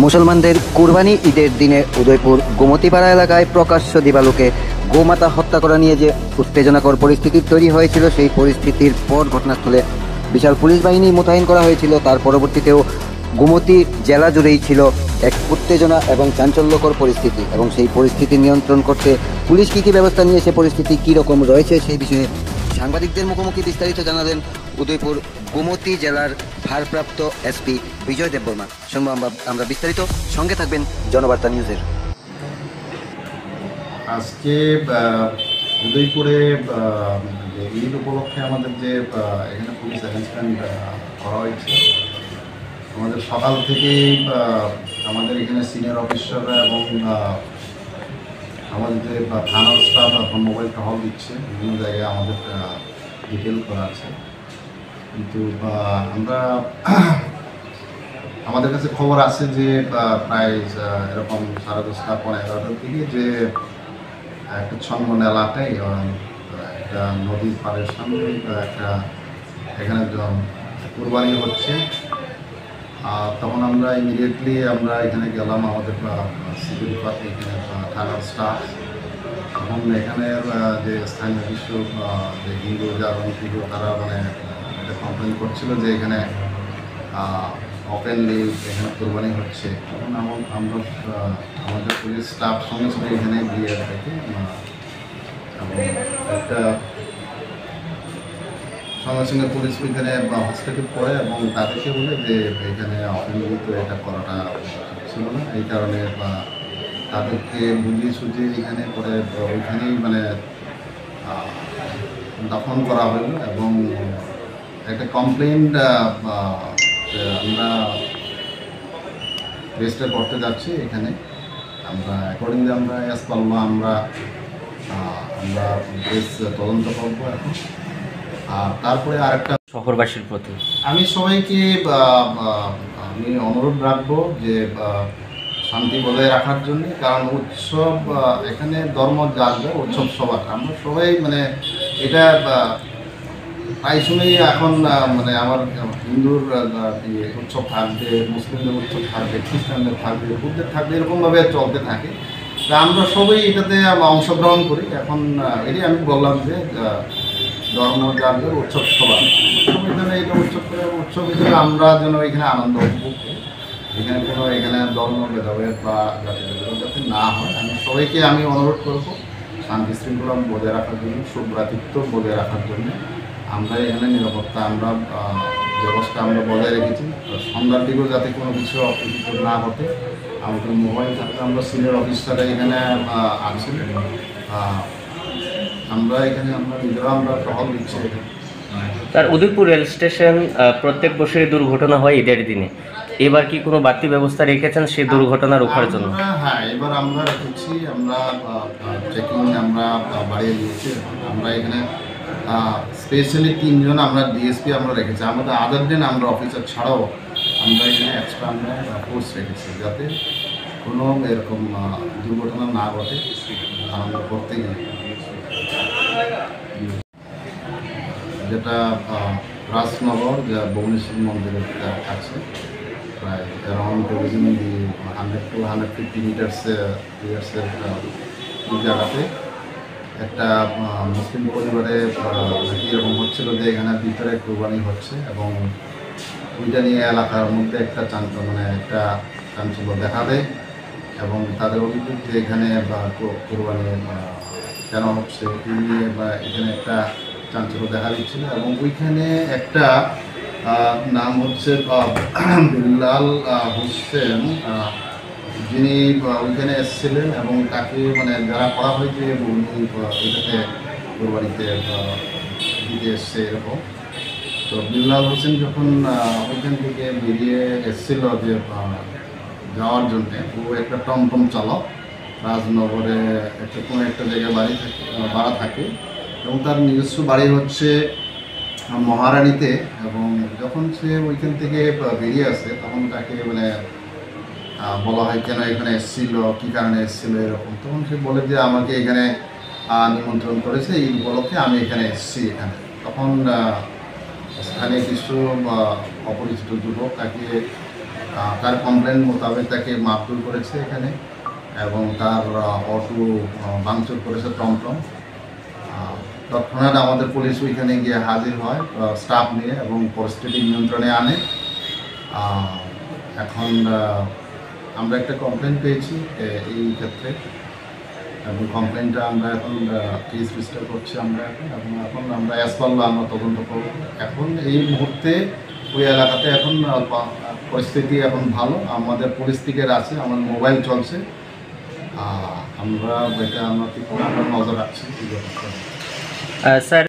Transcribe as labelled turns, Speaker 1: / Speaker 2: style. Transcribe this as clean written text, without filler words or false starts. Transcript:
Speaker 1: মুসলমানদের কুরবানি ঈদের দিনে উদয়পুর গোমতীপাড়া এলাকায় প্রকাশ্য দিবালোকে গোমাতা হত্যা করা নিয়ে যে উত্তেজনাকর পরিস্থিতি তৈরি হয়েছিল, সেই পরিস্থিতির পর ঘটনাস্থলে বিশাল পুলিশ বাহিনী মোতায়েন করা হয়েছিল। তার পরবর্তীতেও গোমতী জেলা জুড়েই ছিল এক উত্তেজনা এবং চাঞ্চল্যকর পরিস্থিতি, এবং সেই পরিস্থিতি নিয়ন্ত্রণ করতে পুলিশ কী কী ব্যবস্থা নিয়েছে, পরিস্থিতি কী রকম রয়েছে, সেই বিষয়ে সাংবাদিকদের মুখোমুখি বিস্তারিত জানালেন উদয়পুর গোমতী জেলার ভারপ্রাপ্ত এসপি বিজয় দেববর্মা। শুনবো আমরা বিস্তারিত, সঙ্গে থাকবেন জনবার্তা নিউজের।
Speaker 2: আজকে উদয়পুরে ঈদ উপলক্ষে আমাদের যে এখানে পুলিশ অ্যারেঞ্জমেন্ট করা হয়েছে, আমাদের সকাল থেকেই আমাদের এখানে সিনিয়র অফিসাররা এবং আমাদের যে থানার স্টাফ এখন মোবাইল টহল দিচ্ছে, বিভিন্ন জায়গায় আমাদের ডিটেল করা আছে। কিন্তু আমরা আমাদের কাছে খবর আছে যে প্রায় এরকম 10:30 পৌনে 11টার দিকে যে একটা ছন্দন এলাকায় একটা নদীর পাড়ের সামনে একটা এখানে কুরবানি হচ্ছে। তখন আমরা ইমিডিয়েটলি আমরা এখানে গেলাম, আমাদের সিকিউরিটি পার্টি এখানে থানার স্টাফ। তখন এখানের যে স্থানীয় কিছু যে হিন্দু যারা হিন্দু তারা মানে একটা কমপ্লেন করছিল যে এখানে ওপেনলি এখানে কোরবানি হচ্ছে। তখন আমরা আমাদের পুলিশ স্টাফ সঙ্গে সঙ্গে এখানে গিয়ে দেখি এবং একটা সঙ্গে সঙ্গে পুলিশ এখানে হস্তক্ষেপ করে এবং তাদেরকে বলে যে এখানে ওপেনলি তো এটা করাটা ছিল না, এই কারণে তাদেরকে বুঝিয়ে সুঝিয়ে এখানে করে ওইখানেই মানে দফন করা হলো। এবং একটা কমপ্লেন আমরা রেজিস্টার করতে যাচ্ছি এখানে। আমরা অ্যাকর্ডিংলি আমরা অ্যাজ পার ল আমরা বেশ তদন্ত করবো এখন। আর তারপরে আরেকটা
Speaker 3: শহরবাসীর প্রতি
Speaker 2: আমি সবাইকে আমি অনুরোধ রাখবো যে শান্তি বজায় রাখার জন্য, কারণ উৎসব এখানে ধর্ম যার উৎসব সবার, আমরা সবাই মানে এটা প্রায় সময়ই এখন মানে আমার হিন্দুর উৎসব থাকবে, মুসলিমদের উৎসব থাকবে, খ্রিস্টানদের থাকবে, বুদ্ধের থাকবে, এরকমভাবে চলতে থাকে। তা আমরা সবাই এটাতে অংশগ্রহণ করি। এখন এটাই আমি বললাম যে ধর্ম যাদের উৎসব সবার, সবাই যেন এটা উৎসব করে, উৎসব হিসেবে আমরা যেন এখানে আনন্দ উপভোগ করি। এখানে কোনো এখানে ধর্ম ভেদাভেদ বা জাতি ভেদাভেদ যাতে না হয়, আমি সবাইকে আমি অনুরোধ করবো শান্তি শৃঙ্খলা বজায় রাখার জন্য, সুভ্রাতৃত্ব বজায় রাখার জন্য। আমরা এখানে নিরাপত্তা আমরা ব্যবস্থা আমরা বজায় রেখেছি। সন্ধ্যার দিকেও যাতে কোনো কিছু অপ্রীতিকর না ঘটে, আমাদের মোবাইল থাকতে আমরা সিনিয়র অফিসাররা এখানে আছি। আমরা এখানে আমরা নিজেরা আমরা টহল দিচ্ছি এখানে।
Speaker 3: তার উদয়পুর রেল স্টেশন প্রত্যেক বছরই দুর্ঘটনা হয় ঈদের দিনে, এবার কি কোনো বাড়তি ব্যবস্থা রেখেছেন সেই দুর্ঘটনা রোখার জন্য?
Speaker 2: হ্যাঁ, এবার আমরা রেখেছি, আমরা চেকিং আমরা বাড়িয়ে দিয়েছি। আমরা এখানে স্পেশালি 3 জন আমরা ডিএসপি আমরা রেখেছি। আমাদের আদার দিন আমরা অফিসার ছাড়াও আমরা এখানে এক্সট্রা আমরা ফোর্স রেখেছি, যাতে কোনো এরকম দুর্ঘটনা না ঘটে আমরা করতে গিয়ে। যেটা রাজনগর যা ভুবনেশ্বর মন্দিরের কাছে, প্রায় অ্যারাউন্ড 100 to 150 মিটার্সের জায়গাতে একটা মুসলিম পরিবারে এরকম হচ্ছিল যে এখানে ভিতরে কোরবানি হচ্ছে, এবং ওইটা নিয়ে এলাকার মধ্যে একটা চাঞ্চল্য দেখা দেয়। এবং তাদের অভিযোগ যে এখানে কোরবানি কেন হচ্ছে এই নিয়ে এখানে একটা চাঞ্চল্য দেখা দিচ্ছিল। এবং ওইখানে একটা নাম হচ্ছে বিল্লাল হোসেন, যিনি ওইখানে এসেছিলেন এবং তাকে মানে যারা করা হয় যে উনি এটাতে কোরবানিতে দিতে এসছে এরকম। তো বিল্লাল হোসেন যখন ওইখান থেকে বেরিয়ে এসেছিল যে যাওয়ার জন্যে, ও একটা টমটম চালক, রাজনগরে একটা কোনো একটা জায়গায় ভাড়া থাকে, এবং তার নিজস্ব বাড়ি হচ্ছে মহারানীতে। এবং যখন সে ওইখান থেকে বেরিয়ে আসে তখন তাকে মানে বলা হয় কেন এখানে এসেছিল, কী কারণে এসেছিল এরকম। তখন সে বলে যে আমাকে এখানে নিমন্ত্রণ করেছে, এই উপলক্ষে আমি এখানে এসেছি এখানে। তখন স্থানীয় কিছু অপরিচিত যুবক তাকে তার কমপ্লেন মোতাবেক তাকে মারধর করেছে এখানে এবং তার অটো ভাঙচুর করেছে টমটম। তৎক্ষণাৎ আমাদের পুলিশ ওইখানে গিয়ে হাজির হয় স্টাফ নিয়ে এবং পরিস্থিতি নিয়ন্ত্রণে আনে। এখন আমরা একটা কমপ্লেন পেয়েছি এই ক্ষেত্রে এবং কমপ্লেনটা আমরা এখন কেস রেজিস্টার করছি আমরা এখন আমরা অ্যাজ পার ল আমরা তদন্ত করব। এখন এই মুহূর্তে ওই এলাকাতে এখন পরিস্থিতি এখন ভালো, আমাদের পুলিশ থেকে আছে, আমাদের মোবাইল চলছে, আমরা এটা আমরা নজর রাখছি।
Speaker 3: স্যার